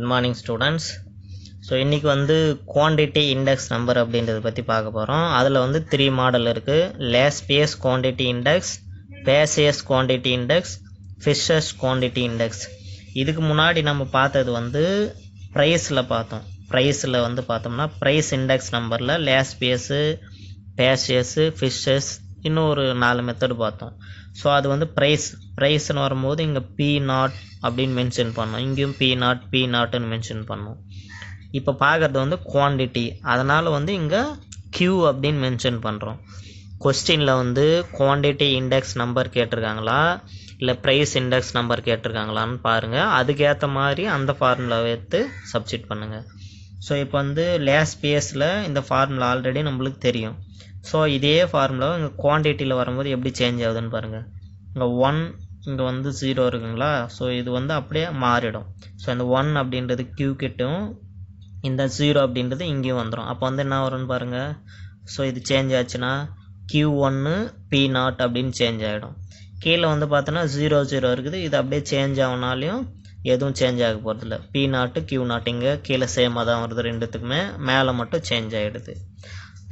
Good morning students. So இன்றைக்கி வந்து quantity index number அப்படின்றத பற்றி பார்க்க போகிறோம். அதில் வந்து 3 மாடல் இருக்குது. Laspeyres quantity index, Paasche's quantity index, Fisher's quantity index. இதுக்கு முன்னாடி நம்ம பார்த்தது வந்து ப்ரைஸில் பார்த்தோம். ப்ரைஸில் வந்து பார்த்தோம்னா ப்ரைஸ் இண்டெக்ஸ் நம்பரில் லேஸ்பியஸு, பேசியஸு, ஃபிஷர்ஸ், இன்னும் ஒரு 4 மெத்தடு பார்த்தோம். ஸோ அது வந்து ப்ரைஸ்னு வரும்போது இங்கே P0 அப்படின்னு மென்ஷன் பண்ணோம், இங்கேயும் P0ன்னு மென்ஷன் பண்ணோம். இப்போ பார்க்குறது வந்து குவான்டிட்டி, அதனால் வந்து இங்கே Q அப்படின்னு மென்ஷன் பண்ணுறோம். கொஸ்டினில் வந்து குவான்டிட்டி இண்டெக்ஸ் நம்பர் கேட்டிருக்காங்களா இல்லை ப்ரைஸ் இண்டெக்ஸ் நம்பர் கேட்டிருக்காங்களான்னு பாருங்கள். அதுக்கேற்ற மாதிரி அந்த ஃபார்முலாவை எடுத்து சப்ஸ்டிட் பண்ணுங்கள். ஸோ இப்போ வந்து லேஸ்பியஸில் இந்த ஃபார்முலா ஆல்ரெடி நம்மளுக்கு தெரியும். ஸோ இதே ஃபார்முலாவை இங்கே குவான்டிட்டியில் வரும்போது எப்படி சேஞ்ச் ஆகுதுன்னு பாருங்கள். இங்கே 1, இங்கே வந்து 0 இருக்குங்களா. ஸோ இது வந்து அப்படியே மாறிடும். ஸோ இந்த 1 அப்படின்றது Q கிட்டும், இந்த 0 அப்படின்றது இங்கேயும் வந்துடும். அப்போ வந்து என்ன வரும்னு பாருங்கள். ஸோ இது சேஞ்ச் ஆச்சுன்னா Q1 P0 அப்படின்னு சேஞ்ச் ஆகிடும். கீழே வந்து பார்த்தோன்னா 0 இருக்குது. இது அப்படியே சேஞ்ச் ஆகினாலையும் எதுவும் சேஞ்ச் ஆக போகிறதில்ல. P0 Q0 இங்கே கீழே சேமாக தான் வருது, ரெண்டுத்துக்குமே மேலே மட்டும் சேஞ்ச் ஆகிடுது.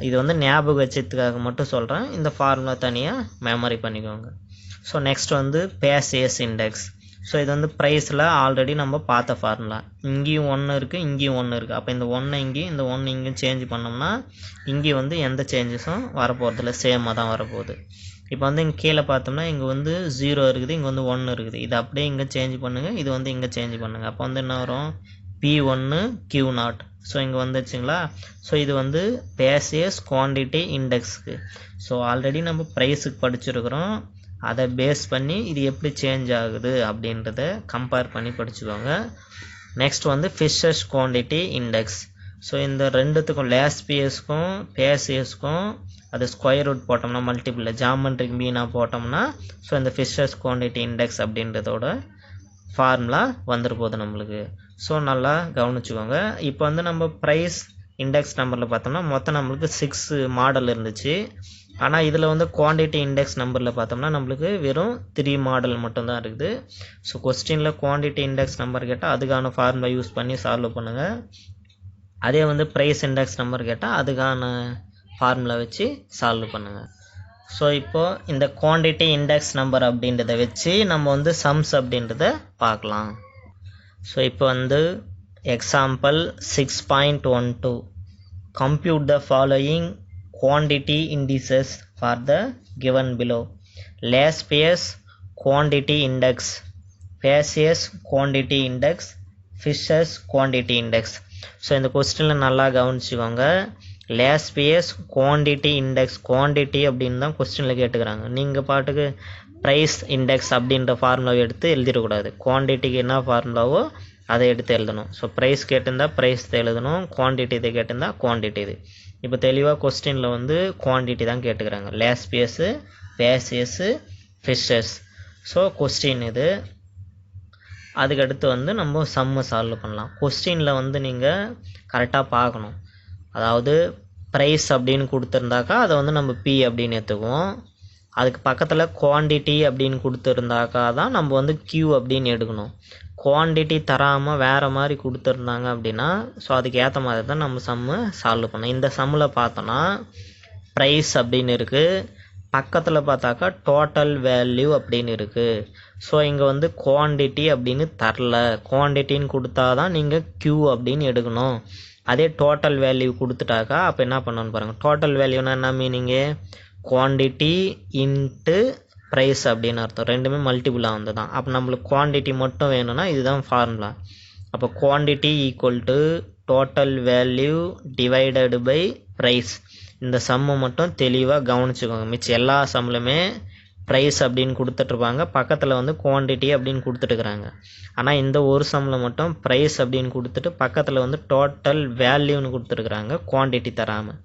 இது வந்து ஞாபகம் வச்சதுக்காக மட்டும் சொல்கிறேன். இந்த ஃபார்முலா தனியாக மெமரி பண்ணிக்கோங்க. ஸோ நெக்ஸ்ட் வந்து பேசியஸ் இண்டெக்ஸ். ஸோ இது வந்து ப்ரைஸில் ஆல்ரெடி நம்ம பார்த்த ஃபார்முலா. இங்கேயும் 1 இருக்குது, இங்கேயும் 1 இருக்குது. அப்போ இந்த 1 இங்கேயும் இந்த 1 இங்கேயும் சேஞ்ச் பண்ணோம்னா இங்கே வந்து எந்த சேஞ்சஸும் வரப்போகிறதில்ல, சேமாக தான் வரப்போகுது. இப்போ வந்து இங்கே கீழே பார்த்தோம்னா இங்கே வந்து 0 இருக்குது, இங்கே வந்து 1 இருக்குது. இது அப்படியே இங்கே சேஞ்ச் பண்ணுங்கள், இது வந்து இங்கே சேஞ்ச் பண்ணுங்கள். அப்போ வந்து என்ன வரும்? P1 Q0. ஸோ இங்கே வந்துச்சுங்களா. ஸோ இது வந்து பேசியஸ் குவான்டிட்டி இண்டெக்ஸுக்கு. ஸோ ஆல்ரெடி நம்ம ப்ரைஸுக்கு படிச்சிருக்கிறோம். அதை பேஸ் பண்ணி இது எப்படி சேஞ்ச் ஆகுது அப்படின்றத கம்பேர் பண்ணி படிச்சுக்கோங்க. நெக்ஸ்ட் வந்து ஃபிஷர்ஸ் குவான்டிட்டி இண்டெக்ஸ். ஸோ இந்த ரெண்டுத்துக்கும் லேஸ்பியஸ்க்கும் பேசியஸ்க்கும் அது ஸ்கொயர் ரூட் போட்டோம்னா மல்டிபிளில் ஜாமெட்ரிக் மீனாக போட்டோம்னா ஸோ இந்த ஃபிஷர்ஸ் குவான்டிட்டி இண்டெக்ஸ் அப்படின்றதோட ஃபார்முலா வந்துரு போகுது நம்மளுக்கு. ஸோ நல்லா கவனிச்சுக்கோங்க. இப்போ வந்து நம்ம ப்ரைஸ் இண்டெக்ஸ் நம்பரில் பார்த்தோம்னா மொத்தம் நம்மளுக்கு 6 மாடல் இருந்துச்சு. ஆனால் இதில் வந்து குவான்டிட்டி இண்டெக்ஸ் நம்பரில் பார்த்தோம்னா நம்மளுக்கு வெறும் 3 மாடல் மட்டும்தான் இருக்குது. ஸோ கொஸ்டினில் குவான்டிட்டி இண்டெக்ஸ் நம்பர் கேட்டால் அதுக்கான ஃபார்முலா யூஸ் பண்ணி சால்வ் பண்ணுங்கள். அதே வந்து ப்ரைஸ் இண்டெக்ஸ் நம்பர் கேட்டால் அதுக்கான ஃபார்முலா வச்சு சால்வ் பண்ணுங்கள். ஸோ இப்போது இந்த குவான்டிட்டி இண்டெக்ஸ் நம்பர் அப்படின்றத வச்சு நம்ம வந்து சம்ஸ் அப்படின்றத பார்க்கலாம். ஸோ இப்போ வந்து example 6.12 compute the following quantity indices for the given below. Laspius quantity index, Passius quantity index, Fisher's quantity index. So இந்த கொஸ்டினில் நல்லா கவனிச்சுக்கோங்க. லேஸ்பியஸ் குவான்டிட்டி இண்டெக்ஸ், குவான்டிட்டி அப்படின்னு தான் கொஸ்டினில் கேட்டுக்கிறாங்க. நீங்கள் பாட்டுக்கு ப்ரைஸ் இண்டெக்ஸ் அப்படின்ற ஃபார்முலாவை எடுத்து எழுதிடக்கூடாது. குவான்டிட்டிக்கு என்ன ஃபார்முலாவோ அதை எடுத்து எழுதணும். ஸோ ப்ரைஸ் கேட்டிருந்தா ப்ரைஸ் எழுதணும், குவான்டிட்டி இதை கேட்டிருந்தா குவான்டிட்டி இது. இப்போ தெளிவாக கொஸ்டினில் வந்து குவான்டிட்டி தான் கேட்டுக்கிறாங்க. லேஸ்பியஸு, பேசியஸு, ஃபிஷர்ஸ். ஸோ கொஸ்டின் இது. அதுக்கடுத்து வந்து நம்ம சம்மு சால்வ் பண்ணலாம். கொஸ்டினில் வந்து நீங்கள் கரெக்டாக பார்க்கணும். அதாவது ப்ரைஸ் அப்படின்னு கொடுத்துருந்தாக்கா அதை வந்து நம்ம P அப்படின்னு எடுத்துக்குவோம். அதுக்கு பக்கத்தில் குவான்டிட்டி அப்படின்னு கொடுத்துருந்தாக்கா தான் நம்ம வந்து Q அப்படின்னு எடுக்கணும். குவான்டிட்டி தராமல் வேறு மாதிரி கொடுத்துருந்தாங்க அப்படின்னா ஸோ அதுக்கு ஏற்ற மாதிரி தான் நம்ம சம்மு சால்வ் பண்ணோம். இந்த சம்மில் பார்த்தோன்னா ப்ரைஸ் அப்படின்னு இருக்குது, பக்கத்தில் பார்த்தாக்கா டோட்டல் வேல்யூ அப்படின்னு இருக்குது. ஸோ இங்கே வந்து குவான்டிட்டி அப்படின்னு தரல, குவான்டிட்டின்னு கொடுத்தா தான் நீங்கள் Q அப்படின்னு எடுக்கணும். அதே டோட்டல் வேல்யூ கொடுத்துட்டாக்கா அப்போ என்ன பண்ணணும்னு பாருங்கள். டோட்டல் வேல்யூனா என்ன மீனிங்கு? குவான்டிட்டி இன்ட்டு ப்ரைஸ் அப்படின்னு அர்த்தம். ரெண்டுமே மல்டிபிளாக வந்து தான். அப்போ நம்மளுக்கு குவான்டிட்டி மட்டும் வேணும்னா இதுதான் ஃபார்முலா. அப்போ quantity equal to total value divided by price. இந்த சம்மை மட்டும் தெளிவாக கவனிச்சுக்கோங்க. மிச்சம் எல்லா சம்மிலுமே ப்ரைஸ் அப்படின்னு கொடுத்துட்ருப்பாங்க, பக்கத்தில் வந்து குவான்டிட்டி அப்படின்னு கொடுத்துட்டுருக்குறாங்க. ஆனால் இந்த ஒரு சம்மில் மட்டும் ப்ரைஸ் அப்படின்னு கொடுத்துட்டு பக்கத்தில் வந்து டோட்டல் வேல்யூன்னு கொடுத்துருக்குறாங்க, குவான்டிட்டி தராமல்.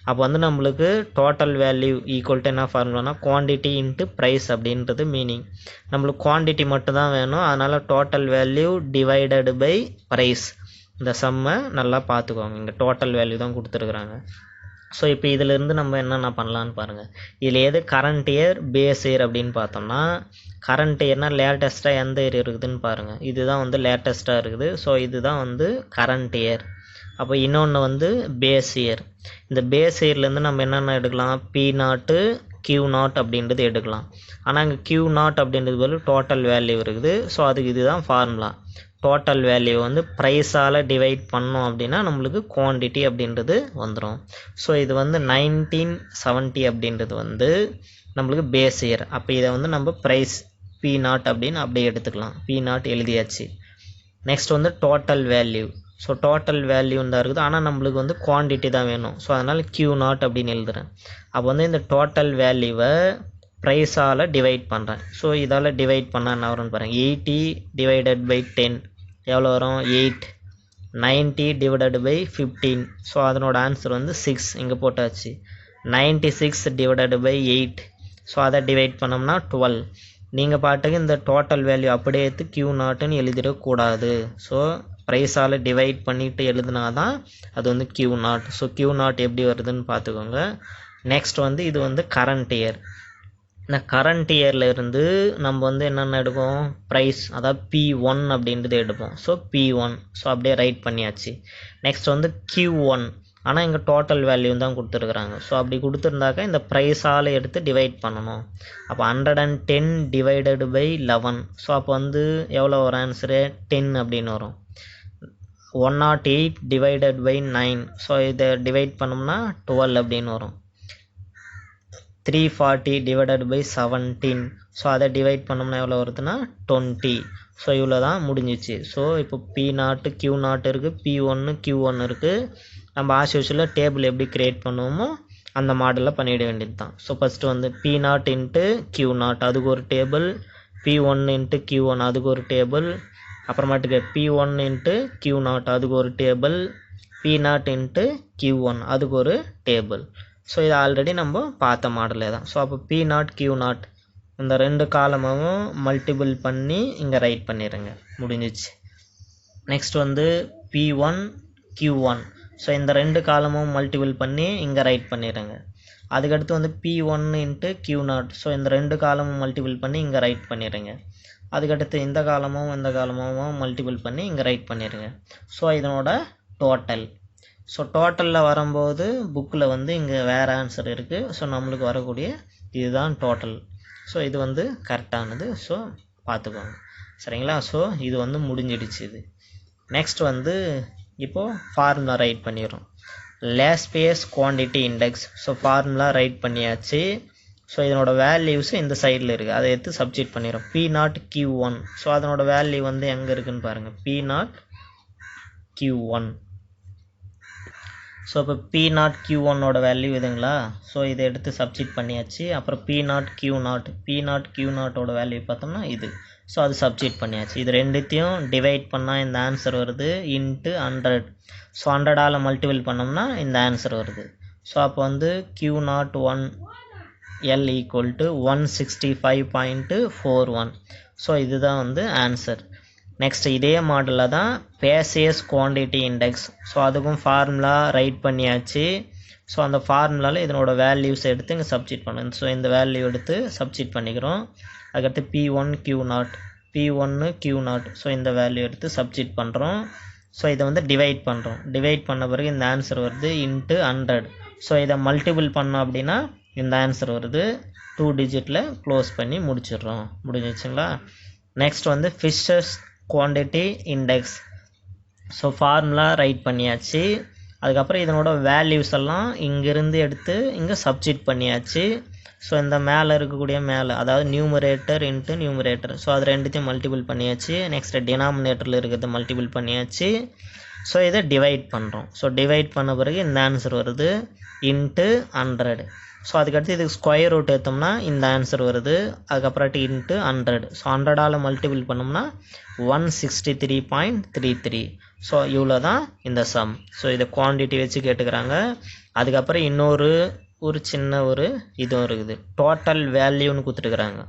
அப்போ வந்து நம்மளுக்கு டோட்டல் வேல்யூ ஈக்குவல் டு என்ன ஃபார்முலானா குவான்டிட்டி இன்ட்டு ப்ரைஸ் அப்படின்றது மீனிங். நம்மளுக்கு குவான்டிட்டி மட்டும் தான் வேணும், அதனால் total value divided by price. இந்த சம்மை நல்லா பார்த்துக்கோங்க. இங்கே டோட்டல் வேல்யூ தான் கொடுத்துருக்குறாங்க. ஸோ இப்போ இதிலிருந்து நம்ம என்னென்ன பண்ணலான்னு பாருங்கள். இதில் எது கரண்ட் இயர் பேஸ் இயர் அப்படின்னு பார்த்தோம்னா, கரண்ட் இயர்னால் லேட்டஸ்ட்டாக எந்த இயர் இருக்குதுன்னு பாருங்கள். இதுதான் வந்து லேட்டஸ்ட்டாக இருக்குது. ஸோ இதுதான் வந்து கரண்ட் இயர். அப்போ இன்னொன்று வந்து பேஸ் இயர். இந்த பேஸ் இயர்லேருந்து நம்ம என்னென்ன எடுக்கலாம், P0 Q0 அப்படின்றது எடுக்கலாம். ஆனால் அங்கே Q0 அப்படின்றது போல டோட்டல் வேல்யூ இருக்குது. ஸோ அதுக்கு இதுதான் ஃபார்முலா. டோட்டல் வேல்யூ வந்து ப்ரைஸால் டிவைட் பண்ணோம் அப்படின்னா நம்மளுக்கு குவான்டிட்டி அப்படின்றது வந்துடும். ஸோ இது வந்து 1970 அப்படின்றது வந்து நம்மளுக்கு பேஸ் இயர். அப்போ இதை வந்து நம்ம ப்ரைஸ் P0 அப்படின்னு அப்படியே எடுத்துக்கலாம். P0 எழுதியாச்சு. நெக்ஸ்ட் வந்து total value. So total value தான் இருக்குது. ஆனால் நம்மளுக்கு வந்து குவான்டிட்டி தான் வேணும். ஸோ அதனால் Q0 அப்படின்னு எழுதுகிறேன். அப்போ வந்து இந்த டோட்டல் வேல்யூவை ப்ரைஸால் டிவைட் பண்ணுறேன். ஸோ இதால் டிவைட் பண்ணால் என்ன வரும்னு பாருங்கள். 80 டிவைடட் பை 10 எவ்வளோ வரும், 8. 90 டிவைடட் பை 15. ஸோ அதனோட ஆன்சர் வந்து 6 இங்கே போட்டாச்சு. 96 டிவைடட் பை 8. ஸோ அதை டிவைட் பண்ணோம்னா 12. நீங்கள் பாட்டுக்கு இந்த டோட்டல் வேல்யூ அப்படியே எடுத்து Q0ன்னு எழுதிடக்கூடாது. ஸோ ப்ரைஸால் டிவைட் பண்ணிவிட்டு எழுதுனா தான் அது வந்து Q0. ஸோ Q0 எப்படி வருதுன்னு பார்த்துக்கோங்க. நெக்ஸ்ட் வந்து இது வந்து கரண்ட் இயர். இந்த கரண்ட் இயரில் இருந்து நம்ம வந்து என்னென்ன எடுப்போம், ப்ரைஸ், அதாவது P1 அப்படின்றது எடுப்போம். So P1. ஸோ அப்படியே ரைட் பண்ணியாச்சு. நெக்ஸ்ட் வந்து Q1. ஆனால் இங்கே டோட்டல் வேல்யூ தான் கொடுத்துருக்குறாங்க. ஸோ அப்படி கொடுத்துருந்தாக்கா இந்த ப்ரைஸால் எடுத்து டிவைட் பண்ணணும். அப்போ 110 டிவைடட் பை 11. ஸோ அப்போ வந்து எவ்வளோ வரும் ஆன்சரு, 10 அப்படின்னு வரும். 108 டிவைடட் பை 9. ஸோ இதை டிவைட் பண்ணோம்னா 12 அப்படின்னு வரும். 340 டிவைடட் பை 17. ஸோ அதை டிவைட் பண்ணோம்னா எவ்வளோ வருதுன்னா 20. ஸோ இவ்வளோ தான் முடிஞ்சிச்சு. ஸோ இப்போ P0 Q0 இருக்குது, P1 Q1 இருக்குது. நம்ம ஆஸ் யூஷுவலாக டேபிள் எப்படி க்ரியேட் பண்ணுவோமோ அந்த மாடலில் பண்ணிட வேண்டியது தான். ஸோ ஃபஸ்ட்டு வந்து P0 இன்ட்டு Q0 அதுக்கு ஒரு டேபிள், P1 இன்ட்டு Q1 அதுக்கு ஒரு டேபிள், அப்புறமாட்டுக்கு P1 இன்ட்டு Q0 அதுக்கு ஒரு டேபிள், P0 இன்ட்டு Q1 அதுக்கு ஒரு டேபிள். ஸோ இது ஆல்ரெடி நம்ம பார்த்த மாடலே தான். ஸோ அப்போ P0 Q0 இந்த ரெண்டு காலமும் மல்டிபிள் பண்ணி இங்கே ரைட் பண்ணிடுங்க, முடிஞ்சிச்சு. நெக்ஸ்ட் வந்து P1 Q1. ஸோ இந்த ரெண்டு காலமும் மல்டிபிள் பண்ணி இங்கே ரைட் பண்ணிடுங்க. அதுக்கடுத்து வந்து P1 இன்ட்டு Q0. ஸோ இந்த ரெண்டு காலமும் மல்டிபிள் பண்ணி இங்கே ரைட் பண்ணிடுங்க. அதுக்கடுத்து இந்த காலமும் இந்த காலமும் மல்டிபிள் பண்ணி இங்கே ரைட் பண்ணிடுங்க. ஸோ இதனோட டோட்டல். ஸோ டோட்டலில் வரும்போது புக்கில் வந்து இங்கே வேறு ஆன்சர் இருக்குது. ஸோ நம்மளுக்கு வரக்கூடிய இதுதான் டோட்டல். ஸோ இது வந்து கரெக்டானது. ஸோ பார்த்துக்கோங்க, சரிங்களா. ஸோ இது வந்து முடிஞ்சிடுச்சு. இது நெக்ஸ்ட் வந்து இப்போது ஃபார்முலா ரைட் பண்ணிடுறோம். Last base quantity index. So formula write பண்ணியாச்சு. ஸோ இதனோட வேல்யூஸ் இந்த சைடில் இருக்குது, அதை எடுத்து சப்ஸ்டிட் பண்ணிடுறோம். P0 Q1. ஸோ அதனோட வேல்யூ வந்து எங்கே இருக்குதுன்னு பாருங்கள், P0 Q1. ஸோ இப்போ P0 Q1ஓட வேல்யூ இதுங்களா. ஸோ இதை எடுத்து சப்ஸ்டிட் பண்ணியாச்சு. அப்புறம் P0 Q0ஓட வேல்யூ பார்த்தோம்னா இது. ஸோ அது சப்ஸ்டிட் பண்ணியாச்சு. இது ரெண்டுத்தையும் டிவைட் பண்ணால் இந்த ஆன்சர் வருது இன்ட்டு 100. ஸோ 100ஆல் மல்டிபிள் பண்ணோம்னா இந்த ஆன்சர் வருது. ஸோ அப்போ வந்து Q01 L equal to 165.41. So இதுதான் வந்து ஆன்சர். நெக்ஸ்ட் இதே மாடலில் தான் பேசியஸ் குவான்டிட்டி இண்டெக்ஸ். ஸோ அதுக்கும் ஃபார்முலா ரைட் பண்ணியாச்சு. ஸோ அந்த ஃபார்முலாவில் இதனோட வேல்யூஸ் எடுத்து இங்கே சப்ஸ்டிட் பண்ணுங்க. ஸோ இந்த வேல்யூ எடுத்து சப்ஸ்டிட் பண்ணிக்கிறோம். அதுக்கடுத்து P1 Q0. ஸோ இந்த வேல்யூ எடுத்து சப்ஸ்டிட் பண்ணுறோம். ஸோ இதை வந்து டிவைட் பண்ணுறோம். டிவைட் பண்ண பிறகு இந்த ஆன்சர் வருது இன்ட்டு 100. ஸோ இதை மல்டிபிள் பண்ணோம் அப்படின்னா இந்த ஆன்சர் வருது. 2 டிஜிட்டில் க்ளோஸ் பண்ணி முடிச்சிடுறோம், முடிஞ்சிச்சுங்களா. நெக்ஸ்ட் வந்து Fisher's quantity index. So formula write பண்ணியாச்சு. அதுக்கப்புறம் இதனோட வேல்யூஸ் எல்லாம் இங்கேருந்து எடுத்து இங்கே சப்ஸ்டிட் பண்ணியாச்சு. ஸோ இந்த மேலே இருக்கக்கூடிய அதாவது நியூமரேட்டர் இன்ட்டு நியூமரேட்டர். ஸோ அது ரெண்டுத்தையும் மல்டிபிள் பண்ணியாச்சு. நெக்ஸ்ட் டினாமினேட்டரில் இருக்கிறது மல்டிபிள் பண்ணியாச்சு. ஸோ இதை டிவைட் பண்ணுறோம். ஸோ டிவைட் பண்ண பிறகு இந்த ஆன்சர் வருது இன்ட்டு 100. ஸோ அதுக்கடுத்து இதுக்கு ஸ்கொயர் ரூட் எடுத்தோம்னா இந்த ஆன்சர் வருது. அதுக்கப்புறட்டு இன்ட்டு 100. ஸோ 100ஆல் மல்டிபிள் பண்ணோம்னா 163.33. ஸோ இவ்வளோ தான் இந்த சம். ஸோ இதை குவான்டிட்டி வச்சு கேட்டுக்கிறாங்க. அதுக்கப்புறம் இன்னொரு சின்ன இதுவும் இருக்குது, டோட்டல் வேல்யூன்னு கொடுத்துருக்குறாங்க.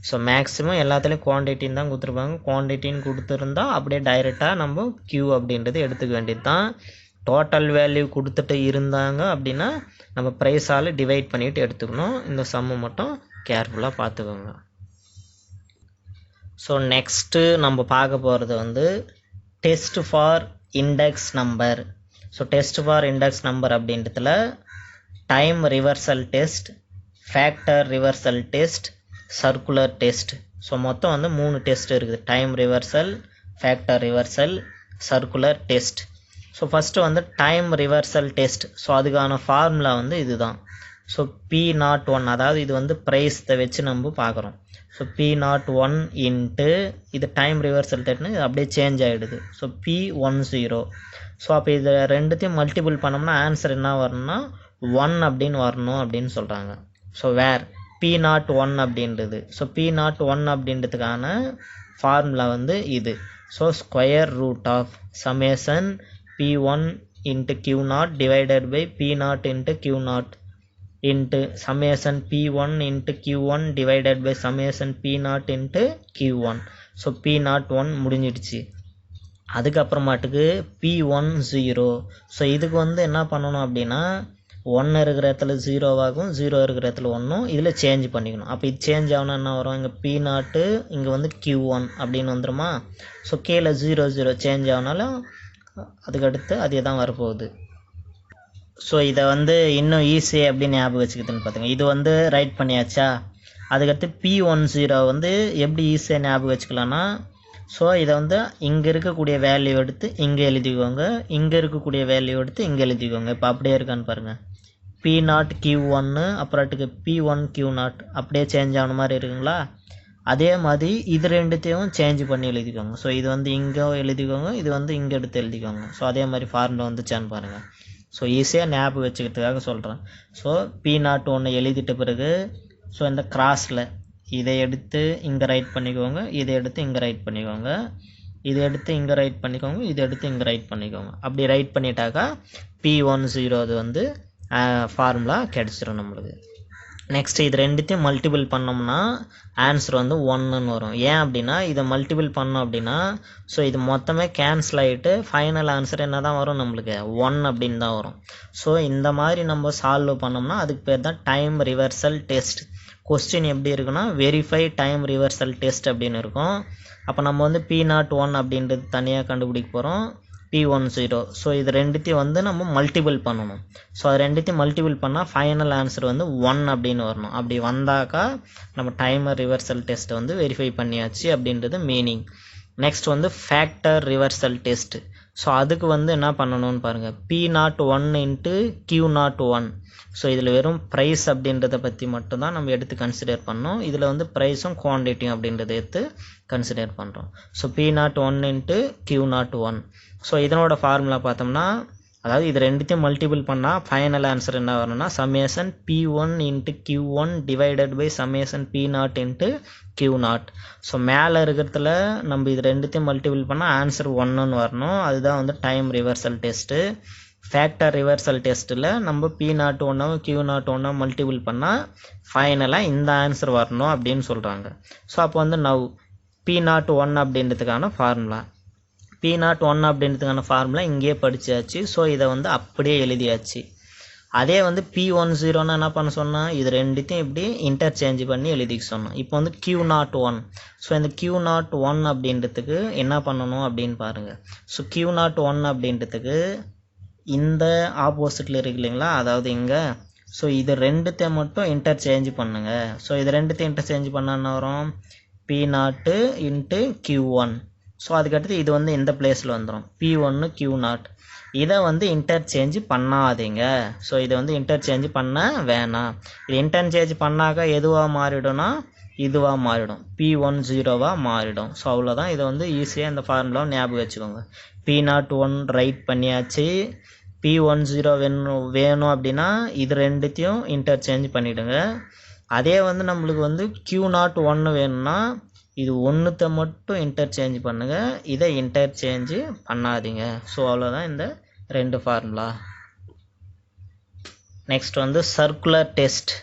ஸோ மேக்ஸிமம் எல்லாத்துலேயும் குவான்டிட்டின்னு தான் கொடுத்துருப்பாங்க. குவான்டிட்டின்னு கொடுத்துருந்தா அப்படியே டைரெக்டாக நம்ம Q அப்படின்றது எடுத்துக்க வேண்டியது தான். டோட்டல் வேல்யூ கொடுத்துட்டு இருந்தாங்க அப்படின்னா நம்ம ப்ரைஸால் டிவைட் பண்ணிவிட்டு எடுத்துக்கணும். இந்த சம்மு மட்டும் கேர்ஃபுல்லாக பார்த்துக்கோங்க. ஸோ நெக்ஸ்ட்டு நம்ம பார்க்க போகிறது வந்து test for index number. So test for index number அப்படின்றதுல time reversal test, factor reversal test, circular test. So மொத்தம் வந்து 3 டெஸ்ட் இருக்குது. Time reversal, factor reversal, circular test. So first வந்து டைம் ரிவர்சல் டெஸ்ட். ஸோ அதுக்கான formula வந்து இதுதான். So P01, அதாவது இது வந்து ப்ரைஸை வச்சு நம்ம பார்க்குறோம். ஸோ P01 இன்ட்டு இது டைம் ரிவர்சல் டெஸ்ட்னு இது அப்படியே சேஞ்ச் ஆகிடுது. So P10. ஸோ அப்போ இதை ரெண்டுத்தையும் மல்டிபிள் பண்ணோம்னா ஆன்சர் என்ன வரணும்னா 1 அப்படின்னு வரணும் அப்படின்னு சொல்கிறாங்க. ஸோ வேர் P01 அப்படின்றது. ஸோ P01 அப்படின்றதுக்கான ஃபார்முலா வந்து இது. So square root of summation P1 into Q0 divided by P0 into Q0 into summation P1 into Q1 divided by summation P0 into Q1. So P01 முடிஞ்சிடுச்சு. அதுக்கப்புறமாட்டுக்கு P10. So இதுக்கு வந்து என்ன பண்ணணும் அப்படின்னா 1 இருக்கிற இடத்துல 0 ஆகும், 0 இருக்கிற இடத்துல 1 இதில் சேஞ்ச் பண்ணிக்கணும். அப்போ இது சேஞ்ச் ஆகணும் என்ன வரும், இங்கே P0 இங்கே வந்து Q1 அப்படின்னு வந்துடுமா. ஸோ கீழே 0 சேஞ்ச் ஆகினாலும் அதுக்கடுத்து அதே தான் வரப்போகுது. ஸோ இதை வந்து இன்னும் ஈஸி அப்படின்னு ஞாபகம் வச்சுக்கிதுன்னு பார்த்துங்க. இது வந்து ரைட் பண்ணியாச்சா. அதுக்கடுத்து P10 வந்து எப்படி ஈஸியாக ஞாபகம் வச்சுக்கலான்னா, ஸோ இதை வந்து இங்கே இருக்கக்கூடிய வேல்யூ எடுத்து இங்கே எழுதிக்கோங்க, இங்கே இருக்கக்கூடிய வேல்யூ எடுத்து இங்கே எழுதிக்கோங்க. இப்போ அப்படியே இருக்கான்னு பாருங்கள். P0 Q1 அப்புறத்துக்கு P1 Q0 அப்படியே சேஞ்ச் ஆன மாதிரி இருக்குங்களா. அதே மாதிரி இது ரெண்டுத்தையும் சேஞ்ச் பண்ணி எழுதிக்கோங்க. ஸோ இது வந்து இங்கே எழுதிக்கோங்க, இது வந்து இங்கே எடுத்து எழுதிக்கோங்க. ஸோ அதே மாதிரி ஃபார்முலா வந்துச்சான்னு பாருங்கள். ஸோ ஈஸியாக ஞாபகம் வச்சுக்கிறதுக்காக சொல்கிறேன். ஸோ P01 எழுதிட்ட பிறகு ஸோ இந்த கிராஸில் இதை எடுத்து இங்கே ரைட் பண்ணிக்கோங்க, இதை எடுத்து இங்கே ரைட் பண்ணிக்கோங்க, இதை எடுத்து இங்கே ரைட் பண்ணிக்கோங்க, இதை எடுத்து இங்கே ரைட் பண்ணிக்கோங்க. அப்படி ரைட் பண்ணிட்டாக்கா P10 அது வந்து ஃபார்முலா கிடச்சிரும் நம்மளுக்கு. நெக்ஸ்ட் இது ரெண்டுத்தையும் மல்டிபிள் பண்ணோம்னா ஆன்சர் வந்து 1ன்னு வரும். ஏன் அப்படின்னா இதை மல்டிபிள் பண்ணோம் அப்படின்னா ஸோ இது மொத்தமே கேன்சல் ஆகிட்டு ஃபைனல் ஆன்சர் என்ன தான் வரும், நம்மளுக்கு 1 அப்படின்னு தான் வரும். ஸோ இந்த மாதிரி நம்ம சால்வ் பண்ணோம்னா அதுக்கு பேர் தான் டைம் ரிவர்சல் டெஸ்ட். கொஸ்டின் எப்படி இருக்குன்னா வெரிஃபை டைம் ரிவர்சல் டெஸ்ட் அப்படின்னு இருக்கும். அப்போ நம்ம வந்து P01 அப்படின்றது தனியாக கண்டுபிடிக்க போகிறோம், P10. ஸோ இது ரெண்டுத்தையும் வந்து நம்ம மல்டிபிள் பண்ணணும். ஸோ அது ரெண்டுத்தையும் மல்டிபிள் பண்ணால் ஃபைனல் ஆன்சர் வந்து 1 அப்படின்னு வரணும். அப்படி வந்தாக்கா நம்ம டைமர் ரிவர்சல் டெஸ்ட்டை வந்து வெரிஃபை பண்ணியாச்சு அப்படின்றது மீனிங். நெக்ஸ்ட் வந்து ஃபேக்டர் ரிவர்சல் டெஸ்ட். ஸோ அதுக்கு வந்து என்ன பண்ணணும்னு பாருங்கள். P01 into Q01. ஸோ இதில் வெறும் ப்ரைஸ் அப்படின்றத பற்றி மட்டும்தான் நம்ம எடுத்து கன்சிடர் பண்ணோம். இதில் வந்து ப்ரைஸும் குவான்டிட்டியும் அப்படின்றத எடுத்து கன்சிடர் பண்ணுறோம். So P01 into Q01. So இதனோட ஃபார்முலா பார்த்தோம்னா, அதாவது இது ரெண்டுத்தையும் மல்டிபிள் பண்ணால் ஃபைனல் ஆன்சர் என்ன வரணும்னா summation P1 into Q1 divided by summation P0 into Q0. So மேலே இருக்கிறதுல நம்ம இது ரெண்டுத்தையும் மல்டிபிள் பண்ணால் ஆன்சர் 1ன்னு வரணும். அதுதான் வந்து time reversal test. Factor reversal டெஸ்ட்டில் நம்ம P01 Q01 மல்டிபிள் பண்ணால் ஃபைனலாக இந்த ஆன்சர் வரணும் அப்படின்னு சொல்கிறாங்க. ஸோ அப்போ வந்து நவ் P01 அப்படின்றதுக்கான ஃபார்முலா, P01 அப்படின்றதுக்கான ஃபார்முலா இங்கேயே படித்தாச்சு. ஸோ இதை வந்து அப்படியே எழுதியாச்சு. அதே வந்து P10 என்ன பண்ண சொன்னால் இது ரெண்டுத்தையும் இப்படி இன்டர்சேஞ்ச் பண்ணி எழுதிக்க சொன்னோம். இப்போ வந்து Q01. ஸோ இந்த Q01 அப்படின்றதுக்கு என்ன பண்ணணும் அப்படின்னு பாருங்கள். ஸோ Q01 அப்படின்றதுக்கு இந்த ஆப்போசிட்டில் இருக்கு இல்லைங்களா, அதாவது இங்கே. ஸோ இது ரெண்டுத்தையும் மட்டும் இன்டர்சேஞ்ச் பண்ணுங்க. ஸோ இது ரெண்டுத்தையும் இன்டர்சேஞ்ச் பண்ண என்ன வரும், P0 இன்ட்டு Q1. ஸோ அதுக்கடுத்து இது வந்து இந்த பிளேஸில் வந்துடும் P1 Q0. இதை வந்து இன்டர்சேஞ்ச் பண்ணாதீங்க. ஸோ இதை வந்து இன்டர்சேஞ்ச் பண்ண வேணாம். இது இன்டர்சேஞ்ச் பண்ணாக்க எதுவாக மாறிடும்னா இதுவாக மாறிடும், P10 மாறிடும். ஸோ அவ்வளோதான். இதை வந்து ஈஸியாக இந்த ஃபார்முலாவை ஞாபகம் வச்சுக்கோங்க. P01 ரைட் பண்ணியாச்சு. P10 வேணும் அப்படின்னா இது ரெண்டுத்தையும் இன்டர்சேஞ்ச் பண்ணிவிடுங்க. அதே வந்து நம்மளுக்கு வந்து Q01 வேணும்னா இது ஒன்றுத்தை மட்டும் இன்டர்சேஞ்ச் பண்ணுங்கள், இதை இன்டர்சேஞ்சு பண்ணாதீங்க. ஸோ அவ்வளோதான் இந்த ரெண்டு ஃபார்முலா. நெக்ஸ்ட் வந்து circular test.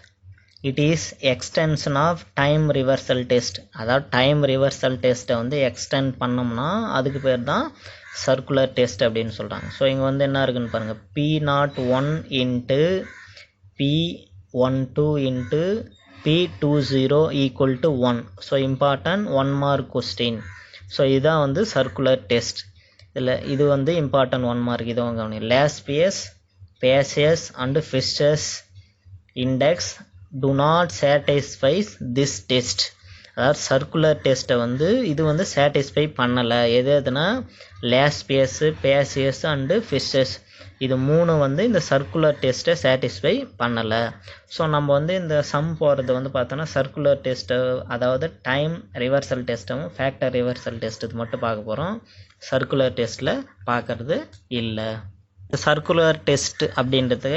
It is extension of time reversal test. அதாவது டைம் ரிவர்சல் டெஸ்ட்டை வந்து எக்ஸ்டெண்ட் பண்ணோம்னா அதுக்கு பேர் தான் சர்க்குலர் டெஸ்ட் அப்படின்னு சொல்கிறாங்க. ஸோ இங்கே வந்து என்ன இருக்குன்னு பாருங்கள், P01 into P12 into P20 equal to 1. So important 1 mark question. So இதுதான் வந்து சர்க்குலர் டெஸ்ட். இதில் இது வந்து இம்பார்ட்டன்ட் 1 மார்க். இதுவும் கவனி, Laspeyres Paasche's and Fisher's index do not satisfy this test. அதாவது சர்க்குலர் டெஸ்ட்டை வந்து இது வந்து சாட்டிஸ்ஃபை பண்ணலை. எதுனா லாஸ்பியஸ் பேசியஸ் அண்டு ஃபிஷஸ் இது 3 வந்து இந்த சர்க்குலர் டெஸ்ட்டை சாட்டிஸ்ஃபை பண்ணலை. ஸோ நம்ம வந்து இந்த சம் போகிறது வந்து பார்த்தோன்னா சர்க்குலர் டெஸ்ட்டை, அதாவது டைம் ரிவர்சல் டெஸ்ட்டும் ஃபேக்டர் ரிவர்சல் டெஸ்ட் இது மட்டும் பார்க்க போகிறோம். சர்க்குலர் டெஸ்ட்டில் பார்க்குறது இல்லை. சர்க்குலர் டெஸ்ட் அப்படின்றது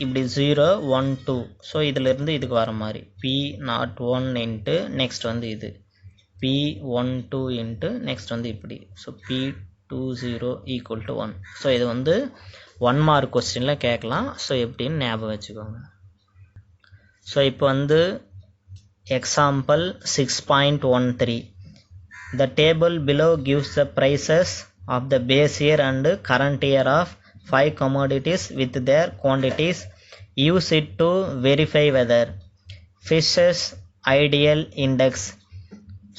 இப்படி 0 1 2. ஸோ இதிலிருந்து இதுக்கு வர மாதிரி P01 இன்ட்டு நெக்ஸ்ட் வந்து இது P12 இன்ட்டு நெக்ஸ்ட் வந்து இப்படி. So P20 equal to 1. So இது வந்து 1 மார்க் கொஸ்டினில் கேட்கலாம். ஸோ எப்படின்னு ஞாபகம் வச்சுக்கோங்க. ஸோ இப்போ வந்து example 6.13. The table below gives the prices of the base year and current year of 5 commodities with their quantities. Use it to verify whether Fisher's ideal index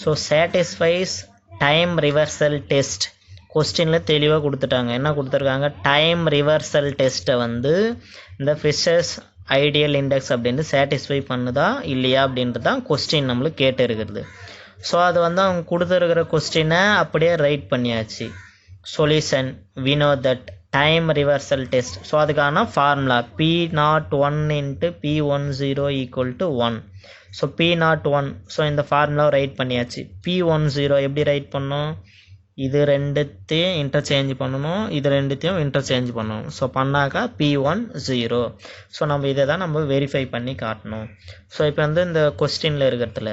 so satisfies time reversal test. கொஸ்டினில் தெளிவாக கொடுத்துட்டாங்க. என்ன கொடுத்துருக்காங்க, time reversal டெஸ்ட்டை வந்து இந்த Fisher's ideal index அப்படின்ட்டு satisfy பண்ணுதா இல்லையா அப்படின்றது தான் கொஸ்டின் நம்மளுக்கு கேட்டு இருக்கிறது. ஸோ அது வந்து அவங்க கொடுத்துருக்கிற கொஸ்டினை அப்படியே ரைட் பண்ணியாச்சு. Solution we know that time reversal test. So அதுக்கான formula P01 into P10 equal to 1. So P01. So இந்த ஃபார்முலாவை ரைட் பண்ணியாச்சு. P10 எப்படி ரைட் பண்ணோம், இது ரெண்டுத்தையும் இன்டர்சேஞ்ச் பண்ணணும், இது ரெண்டுத்தையும் இன்டர்சேஞ்ச் பண்ணணும். ஸோ பண்ணாக்கா P10. ஸோ நம்ம இதை தான் நம்ம வெரிஃபை பண்ணி காட்டணும். ஸோ இப்போ வந்து இந்த கொஸ்டினில் இருக்கிறதுல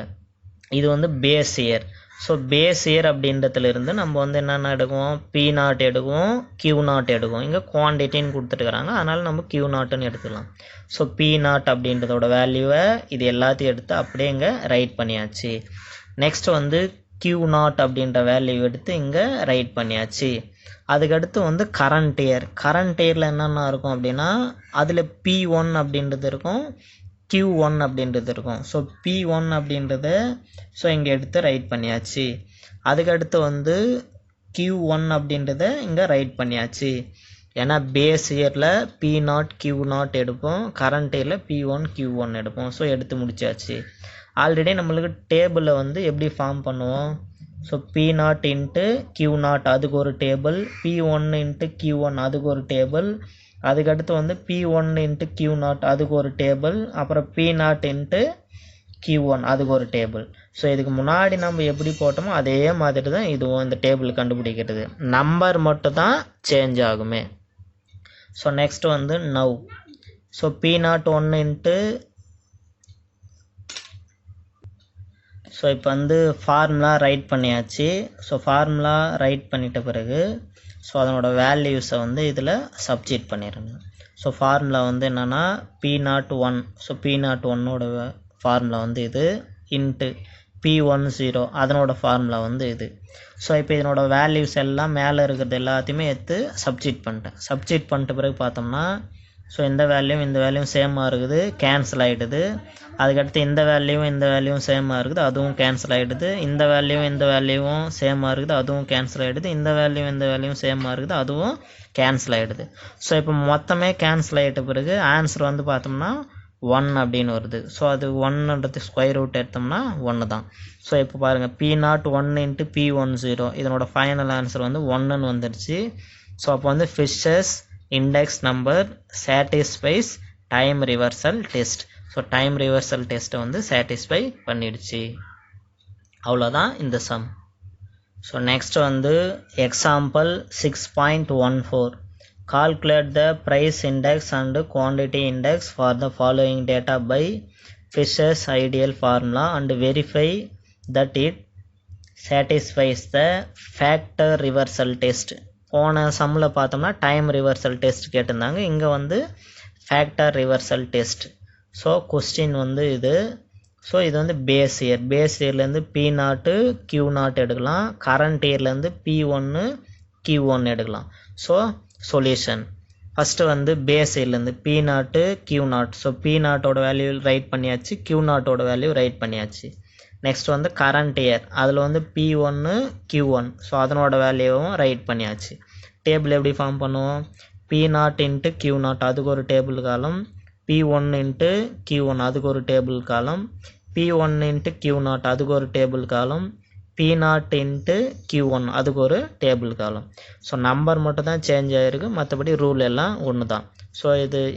இது வந்து base year. So base year அப்படின்றதுல இருந்து நம்ம வந்து என்னென்ன எடுக்குவோம், P0 எடுக்குவோம், Q0 எடுக்குவோம். இங்கே குவான்டிட்டின்னு கொடுத்துட்டுருக்காங்க, அதனால் நம்ம Q0ன்னு எடுத்துக்கலாம். ஸோ P0 அப்படின்றதோட வேல்யூவை இது எல்லாத்தையும் எடுத்து அப்படியே இங்கே ரைட் பண்ணியாச்சு. நெக்ஸ்ட் வந்து Q0 அப்படின்ற வேல்யூ எடுத்து இங்கே ரைட் பண்ணியாச்சு. அதுக்கடுத்து வந்து கரண்ட் இயர். கரண்ட் இயரில் என்னென்ன இருக்கும் அப்படின்னா அதில் P1 அப்படின்றது இருக்கும், Q1 அப்படின்றது இருக்கும். ஸோ P1 அப்படின்றத ஸோ இங்கே எடுத்து ரைட் பண்ணியாச்சு. அதுக்கடுத்து வந்து Q1 அப்படின்றத இங்கே ரைட் பண்ணியாச்சு. ஏன்னா பேஸ் இயரில் P0 Q0 எடுப்போம், கரண்ட் இயரில் P1 Q1 எடுப்போம். ஸோ எடுத்து முடிச்சாச்சு. ஆல்ரெடி நம்மளுக்கு டேபிளில் வந்து எப்படி ஃபார்ம் பண்ணுவோம், ஸோ P0 இன்ட்டு Q0 அதுக்கு ஒரு டேபிள், P1 இன்ட்டு Q1 அதுக்கு ஒரு டேபிள், அதுக்கடுத்து வந்து P1 இன்ட்டு Q0 அதுக்கு ஒரு டேபிள், அப்புறம் P0 இன்ட்டு Q1 அதுக்கு ஒரு டேபிள். ஸோ இதுக்கு முன்னாடி நம்ம எப்படி போட்டோமோ அதே மாதிரி தான் இதுவும் இந்த டேபிள் கண்டுபிடிக்கிறது. நம்பர் மட்டும் தான் சேஞ்ச் ஆகுமே. ஸோ நெக்ஸ்ட் வந்து now. So P01 into so இப்போ வந்து ஃபார்முலா ரைட் பண்ணியாச்சு. ஸோ ஃபார்முலா ரைட் பண்ணிட்ட பிறகு ஸோ அதனோட வேல்யூஸை வந்து இதில் சப்ஸ்டிட் பண்ணிடுங்க. ஸோ ஃபார்முலா வந்து என்னென்னா P01. ஸோ P01ஓட ஃபார்முலா வந்து இது இன்ட்டு P10 அதனோட ஃபார்முலா வந்து இது. ஸோ இப்போ இதனோட வேல்யூஸ் எல்லாம் மேலே இருக்கிறது எல்லாத்தையுமே எடுத்து சப்ஸ்டிட் பண்ணிட்டேன். சப்ஸ்டிட் பண்ணிட்ட பிறகு பார்த்தோம்னா ஸோ இந்த வேல்யூவும் சேமாக இருக்குது, கேன்சல் ஆகிடுது. அதுக்கடுத்து இந்த வேல்யூவும் சேமாக இருக்குது, அதுவும் கேன்சல் ஆகிடுது. இந்த வேல்யூவும் சேமாக இருக்குது, அதுவும் கேன்சல் ஆகிடுது. இந்த வேல்யூவும் சேமாக இருக்குது, அதுவும் கேன்சல் ஆகிடுது. ஸோ இப்போ மொத்தமே கேன்சல் ஆகிட்ட பிறகு ஆன்சர் வந்து பார்த்தோம்னா 1 அப்படின்னு வருது. ஸோ அது 1ன்றது ஸ்கொயர் ரூட் எடுத்தோம்னா 1 தான். ஸோ இப்போ பாருங்கள் P01 இன்ட்டு P10 இதனோட ஃபைனல் ஆன்சர் வந்து 1ன்னு வந்துடுச்சு. ஸோ அப்போ வந்து Fisher's index number satisfies time reversal test. So time reversal டெஸ்ட்டை வந்து சாட்டிஸ்ஃபை பண்ணிடுச்சு. அவ்வளோதான் இந்த சம். ஸோ நெக்ஸ்ட் வந்து example 6.14. Calculate the price index and quantity index for the following data by Fisher's ideal formula and verify that it satisfies the factor reversal test. போன சம்மில் பார்த்தோம்னா time reversal test கேட்டிருந்தாங்க, இங்கே வந்து factor reversal test. So question வந்து இது. So இது வந்து பேஸ் இயர்லேருந்து P0 Q0 எடுக்கலாம், கரண்ட் இயர்லேருந்து P1 Q1 எடுக்கலாம். ஸோ சொல்யூஷன் ஃபஸ்ட்டு வந்து பேஸ் இருந்து P0 Q0. ஸோ P0ஓட வேல்யூ ரைட் பண்ணியாச்சு, Q0ஓட வேல்யூ ரைட் பண்ணியாச்சு. நெக்ஸ்ட் வந்து கரண்ட் இயர், அதில் வந்து P1 Q1. ஸோ அதனோட வேல்யூவும் ரைட் பண்ணியாச்சு. டேபிள் எப்படி ஃபார்ம் பண்ணுவோம்? P0 இன்ட்டு Q0 அதுக்கு ஒரு டேபிள் காலம், P1 இன்ட்டு Q1 அதுக்கு ஒரு டேபிள் காலம், P1 இன்ட்டு Q0 அதுக்கு ஒரு டேபிள் காலம், P0 இன்ட்டு Q1 அதுக்கு ஒரு டேபிள் காலம். ஸோ நம்பர் மட்டும் தான் சேஞ்ச் ஆகிருக்கு, மற்றபடி ரூல் எல்லாம் ஒன்று தான். ஸோ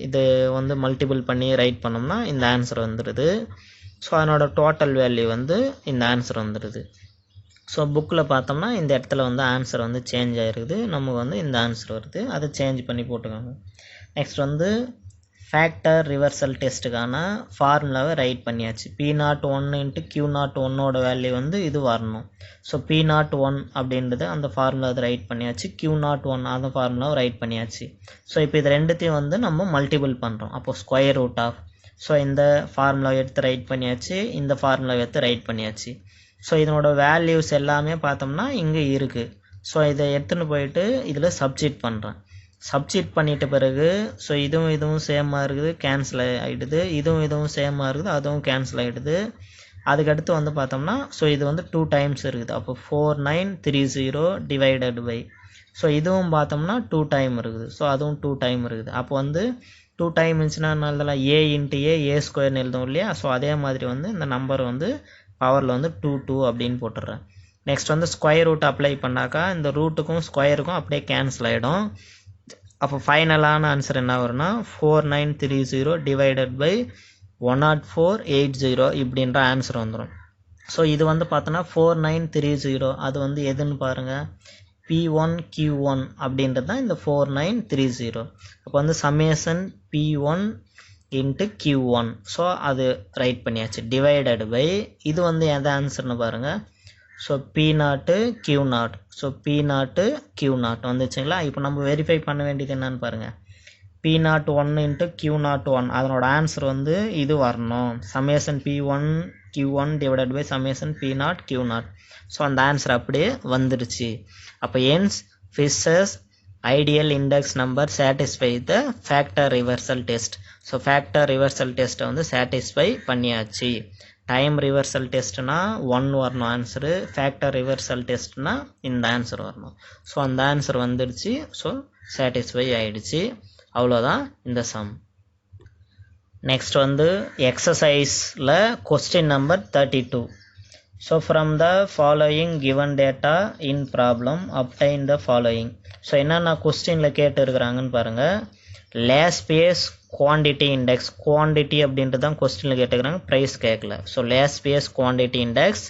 இது வந்து மல்டிபிள் பண்ணி ரைட் பண்ணோம்னா இந்த ஆன்சர் வந்துடுது. ஸோ அதனோட டோட்டல் வேல்யூ வந்து இந்த ஆன்சர் வந்துடுது. ஸோ புக்கில் பார்த்தோம்னா இந்த இடத்துல வந்து ஆன்சர் வந்து சேஞ்ச் ஆகிருக்குது, நமக்கு வந்து இந்த ஆன்சர் வருது, அதை சேஞ்ச் பண்ணி போட்டுக்கோங்க. நெக்ஸ்ட் வந்து ஃபேக்டர் ரிவர்சல் டெஸ்ட்டுக்கான ஃபார்முலாவை ரைட் பண்ணியாச்சு. P01 இன்ட்டு Q01ஓட வேல்யூ வந்து இது வரணும். ஸோ P01 அப்படின்றது அந்த ஃபார்முலாவை ரைட் பண்ணியாச்சு, Q01 அந்த ஃபார்முலாவை ரைட் பண்ணியாச்சு. ஸோ இப்போ இது ரெண்டுத்தையும் வந்து நம்ம மல்டிபிள் பண்ணுறோம், அப்போது ஸ்கொயர் ரூட் ஆஃப். ஸோ இந்த ஃபார்முலாவை எடுத்து ரைட் பண்ணியாச்சு, இந்த ஃபார்முலாவை எடுத்து ரைட் பண்ணியாச்சு. ஸோ இதனோட வேல்யூஸ் எல்லாமே பார்த்தோம்னா இங்கே இருக்குது. ஸோ இதை எடுத்துன்னு போயிட்டு இதில் சப்ஸ்டிட் பண்ணுறேன். சப்ஸ்டிட் பண்ணிட்ட பிறகு ஸோ இதுவும் சேமாக இருக்குது, கேன்சல் ஆகிடுது, இதுவும் சேமாக இருக்குது, அதுவும் கேன்சல் ஆகிடுது. அதுக்கடுத்து வந்து பார்த்தோம்னா ஸோ இது வந்து 2 டைம்ஸ் இருக்குது, அப்போ 4930 டிவைடட் பை. ஸோ இதுவும் பார்த்தோம்னா 2 டைம் இருக்குது, ஸோ அதுவும் 2 டைம் இருக்குது. அப்போ வந்து 2 டைம் இருந்துச்சுன்னா எழுதலாம் A இன்ட்டு ஏ ஸ்கொயர்னு எழுதும் இல்லையா? ஸோ அதே மாதிரி வந்து இந்த நம்பர் வந்து பவரில் வந்து 2 அப்படின்னு போட்டுடுறேன். நெக்ஸ்ட் வந்து ஸ்கொயர் ரூட் அப்ளை பண்ணாக்கா இந்த ரூட்டுக்கும் ஸ்கொயருக்கும் அப்படியே கேன்சல் ஆகிடும். அப்போ ஃபைனலான ஆன்சர் என்ன வரும்னா 4930 டிவைடட் பை 10480 இப்படின்ற ஆன்சர் வந்துடும். ஸோ இது வந்து பார்த்தோன்னா 4930 அது வந்து எதுன்னு பாருங்கள், P1 Q1 அப்படின்றது தான் இந்த 4930. அப்போ வந்து summation P1 into Q1. So அது ரைட் பண்ணியாச்சு, டிவைடட் பை இது வந்து எந்த ஆன்சர்னு பாருங்கள். So P0 Q0. So P0 Q0 வந்துச்சுங்களா? இப்போ நம்ம வெரிஃபை பண்ண வேண்டியது என்னன்னு பாருங்கள். P01 இன்ட்டு Q01 அதனோட ஆன்சர் வந்து இது வரணும், summation P1 Q1 divided by summation P0 Q0. So அந்த ஆன்சர் அப்படியே வந்துடுச்சு. அப்போ hence Fisher's ideal index number satisfy the factor reversal test. So factor reversal டெஸ்ட்டை வந்து சாட்டிஸ்ஃபை பண்ணியாச்சு. டைம் ரிவர்சல் டெஸ்ட்னா 1 வரணும் ஆன்சரு, ஃபேக்டர் ரிவர்சல் டெஸ்ட்னா இந்த ஆன்சர் வரணும். ஸோ அந்த ஆன்சர் வந்துடுச்சு, ஸோ சாட்டிஸ்ஃபை ஆகிடுச்சு. அவ்வளோதான் இந்த சம். நெக்ஸ்ட் வந்து எக்ஸசைஸில் question number 32. So from the following given data in problem obtain the following. So என்னென்ன கொஸ்டினில் கேட்டு இருக்கிறாங்கன்னு பாருங்கள். Laspeyres quantity index, quantity அப்படின்ட்டு தான் கொஸ்டினில் கேட்டுக்கிறாங்க, ப்ரைஸ் கேட்கல. So Laspeyres quantity index,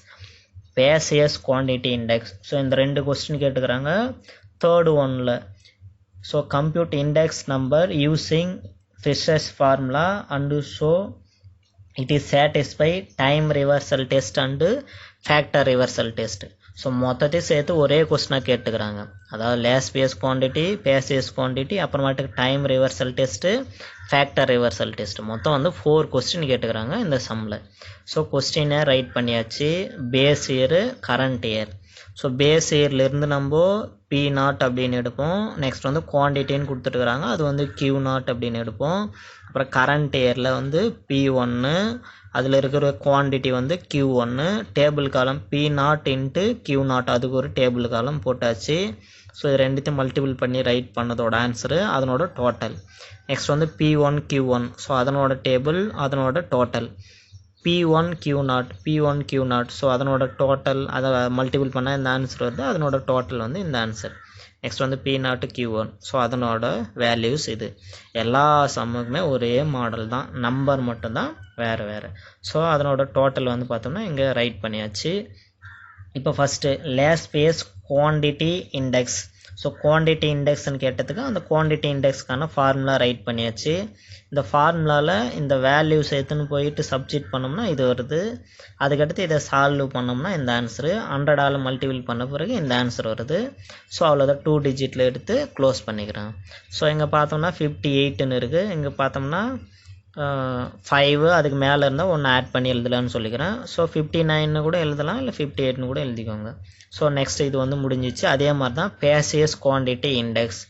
Paasche's quantity index. So இந்த 2 கொஸ்டின் கேட்டுக்கிறாங்க. தேர்டு ஒன்னில் so compute index number using Fisher's formula and so it is satisfy time reversal test and factor reversal test. So மொத்தத்தையும் சேர்த்து ஒரே கொஸ்டினாக கேட்டுக்கிறாங்க. அதாவது Laspeyres quantity, Paasche's quantity, அப்புறமாட்டுக்கு time reversal test, factor reversal test, மொத்தம் வந்து 4 question கேட்டுக்கிறாங்க இந்த சம்மில். ஸோ கொஸ்டினை ரைட் பண்ணியாச்சு. Base year, current year. So base இயர்லேருந்து நம்ம P0 அப்படின்னு எடுப்போம். நெக்ஸ்ட் வந்து குவான்டிட்டின்னு கொடுத்துட்டுருக்குறாங்க, அது வந்து Q0 அப்படின்னு எடுப்போம். அப்புறம் கரண்ட் இயரில் வந்து P1, அதில் இருக்கிற குவான்டிட்டி வந்து Q1, டேபிள் காலம் P0 இன்ட்டு Q0 அதுக்கு ஒரு டேபிள் காலம் போட்டாச்சு. ஸோ இது ரெண்டுத்தையும் மல்டிபிள் பண்ணி ரைட் பண்ணதோட ஆன்சரு அதனோட டோட்டல். நெக்ஸ்ட் வந்து P1 Q1, ஸோ அதனோட டேபிள், அதனோட டோட்டல். P1 Q0, ஸோ அதனோட டோட்டல், அதை மல்டிபிள் பண்ணால் இந்த ஆன்சர் வருது, அதனோட டோட்டல் வந்து இந்த ஆன்சர். நெக்ஸ்ட் வந்து P0 Q1, ஸோ அதனோட வேல்யூஸ் இது. எல்லா சம்முக்குமே ஒரே மாடல் தான், நம்பர் மட்டும்தான் வேறு வேறு. ஸோ அதனோட டோட்டல் வந்து பார்த்தோம்னா இங்கே ரைட் பண்ணியாச்சு. இப்போ first Laspeyres quantity index. So quantity இண்டெக்ஸ்ன்னு கேட்டதுக்கு அந்த குவான்டிட்டி இண்டெக்ஸ்க்கான ஃபார்முலா ரைட் பண்ணியாச்சு. இந்த ஃபார்முலாவில் இந்த வேல்யூஸ் எடுத்துன்னு போயிட்டு சப்ஸ்டிட் பண்ணோம்னா இது வருது. அதுக்கடுத்து இதை சால்வ் பண்ணோம்னா இந்த ஆன்சரு 100ஆல் மல்டிபிள் பண்ண பிறகு இந்த ஆன்சர் வருது. ஸோ அவ்வளோதான், 2 டிஜிட்டில் எடுத்து க்ளோஸ் பண்ணிக்கிறேன். ஸோ இங்கே பார்த்தோம்னா 58ன்னு இருக்குது, இங்கே பார்த்தோம்னா 5 அதுக்கு மேலே இருந்தால் ஒன்று ஆட் பண்ணி எழுதலான்னு சொல்லிக்கிறேன். ஸோ 59 கூட எழுதலாம், இல்லை 58 கூட எழுதிக்கோங்க. ஸோ நெக்ஸ்ட் இது வந்து முடிஞ்சிச்சு. அதே மாதிரி தான் பேசியஸ் குவான்டிட்டி இண்டெக்ஸ்.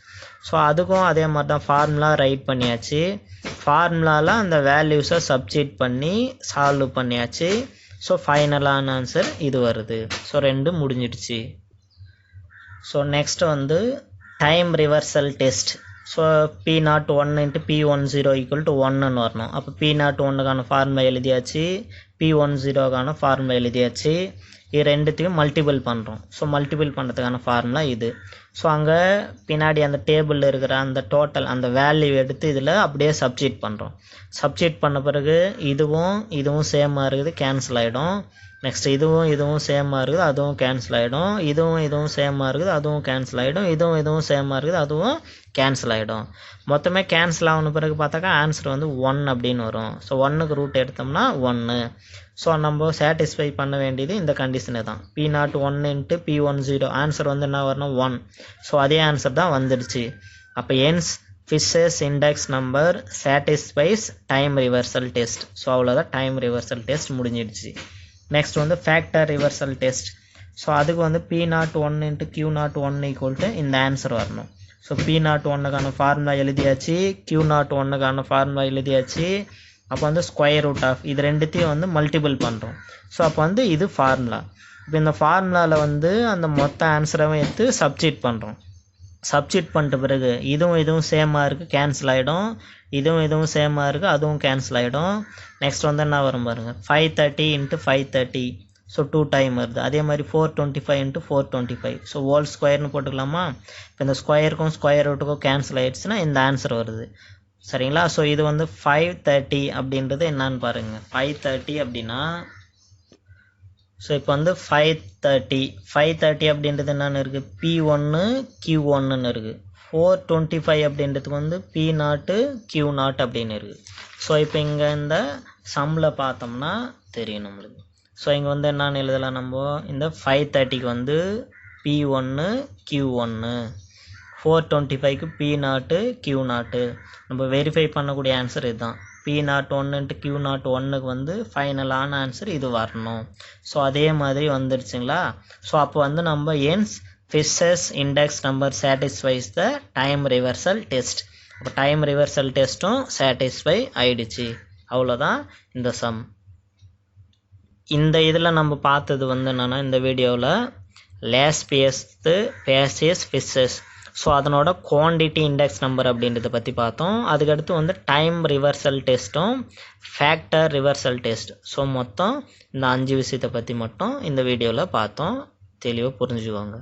ஸோ அதுக்கும் அதே மாதிரி தான் ஃபார்முலா ரைட் பண்ணியாச்சு. ஃபார்முலாவில் அந்த வேல்யூஸை சப்ஸ்டிட் பண்ணி சால்வ் பண்ணியாச்சு. ஸோ ஃபைனலான ஆன்சர் இது வருது. ஸோ 2 முடிஞ்சிடுச்சு. ஸோ நெக்ஸ்ட் வந்து time reversal test. So P01 × P10 = 1ன்னு வரணும். அப்போ P01க்கான ஃபார்முலா எழுதியாச்சு, P10க்கான ஃபார்முலா எழுதியாச்சு. இது ரெண்டுத்தையும் மல்டிபிள் பண்ணுறோம். ஸோ மல்டிபிள் பண்ணுறதுக்கான ஃபார்முலா இது. ஸோ அங்கே பின்னாடி அந்த டேபிளில் இருக்கிற அந்த டோட்டல் அந்த வேல்யூ எடுத்து இதில் அப்படியே சப்ஸ்டிட் பண்ணுறோம். சப்ஸ்டிட் பண்ண பிறகு இதுவும் சேமாக இருக்குது, கேன்சல் ஆகிடும். நெக்ஸ்ட் இதுவும் சேமாக இருக்குது, அதுவும் கேன்சல் ஆகிடும். இதுவும் சேமாக இருக்குது, அதுவும் கேன்சல் ஆகிடும். இதுவும் சேமாக இருக்குது, அதுவும் கேன்சல் ஆகிடும். மொத்தமே கேன்சல் ஆகின பிறகு பார்த்தாக்கா ஆன்சர் வந்து 1 அப்படின்னு வரும். ஸோ 1க்கு ரூட் எடுத்தோம்னா 1. ஸோ நம்ம சாட்டிஸ்ஃபை பண்ண வேண்டியது இந்த கண்டிஷனை தான். P01 × P10 ஆன்சர் வந்து என்ன வரணும் 1. ஸோ அதே ஆன்சர் தான் வந்துடுச்சு. அப்போ hence Fisher's index number satisfies time reversal test. So அவ்வளோதான், டைம் ரிவர்சல் டெஸ்ட் முடிஞ்சிடுச்சு. நெக்ஸ்ட் வந்து ஃபேக்டர் ரிவர்சல் டெஸ்ட். ஸோ அதுக்கு வந்து P01 × Q01 = இந்த ஆன்சர் வரணும். ஸோ P01க்கான ஃபார்முலா எழுதியாச்சு, Q01க்கான ஃபார்முலா எழுதியாச்சு. அப்போ வந்து ஸ்கொயர் ரூட் ஆஃப் இது ரெண்டுத்தையும் வந்து மல்டிபிள் பண்ணுறோம். ஸோ அப்போ வந்து இது ஃபார்முலா. இப்போ இந்த ஃபார்முலாவில் வந்து அந்த மொத்த ஆன்சரை எடுத்து சப்ஸ்டிட் பண்ணுறோம். சப்ஸ்டிட் பண்ணிட்ட பிறகு இதுவும் சேமாக இருக்குது, கேன்சல் ஆகிடும். இதுவும் சேமாக இருக்குது, அதுவும் கேன்சல் ஆகிடும். நெக்ஸ்ட் வந்து என்ன வரும் பாருங்கள், 530 × 530. ஸோ 2 டைம் வருது. அதே மாதிரி 425 × 425. ஸோ ஹோல் ஸ்கொயர்னு போட்டுக்கலாமா? இப்போ இந்த ஸ்கொயருக்கும் ஸ்கொயர் ரூட்டுக்கும் கேன்சல் ஆகிடுச்சுன்னா இந்த ஆன்சர் வருது. சரிங்களா? ஸோ இது வந்து 530 அப்படின்றது என்னன்னு பாருங்கள். 530 அப்படின்னா ஸோ இப்போ வந்து 530 அப்படின்றது என்னென்னு இருக்குது, P1 Q1ன்னு இருக்குது. 425 அப்படின்றதுக்கு வந்து P0 Q0 அப்படின்னு இருக்குது. ஸோ இப்போ இங்கே இந்த சம்மில் பார்த்தோம்னா தெரியும் நம்மளுக்கு. ஸோ இங்கே வந்து என்னென்னு எழுதலாம் நம்ம, இந்த 530க்கு வந்து P1 Q1, 425க்கு P0 Q0. நம்ம வெரிஃபை பண்ணக்கூடிய ஆன்சர் இதுதான். P01 × Q01க்கு வந்து ஃபைனலான ஆன்சர் இது வரணும். ஸோ அதே மாதிரி வந்துடுச்சுங்களா? ஸோ அப்போ வந்து நம்ம hence Fisher's index number satisfies the time reversal test. அப்போ டைம் ரிவர்சல் டெஸ்ட்டும் சாட்டிஸ்ஃபை ஆயிடுச்சு. அவ்வளோதான் இந்த சம். இந்த இதில் நம்ம பார்த்தது வந்து என்னென்னா, இந்த வீடியோவில் பேசியஸ் ஃபிஷர்ஸ். ஸோ அதனோட குவான்டிட்டி இண்டெக்ஸ் நம்பர் அப்படின்றத பற்றி பார்த்தோம். அதுக்கடுத்து வந்து டைம் ரிவர்சல் டெஸ்ட்டும் ஃபேக்டர் ரிவர்சல் டெஸ்ட். ஸோ மொத்தம் இந்த 5 விஷயத்தை பற்றி மட்டும் இந்த வீடியோவில் பார்த்தோம். தெளிவாக புரிஞ்சுக்கோங்க.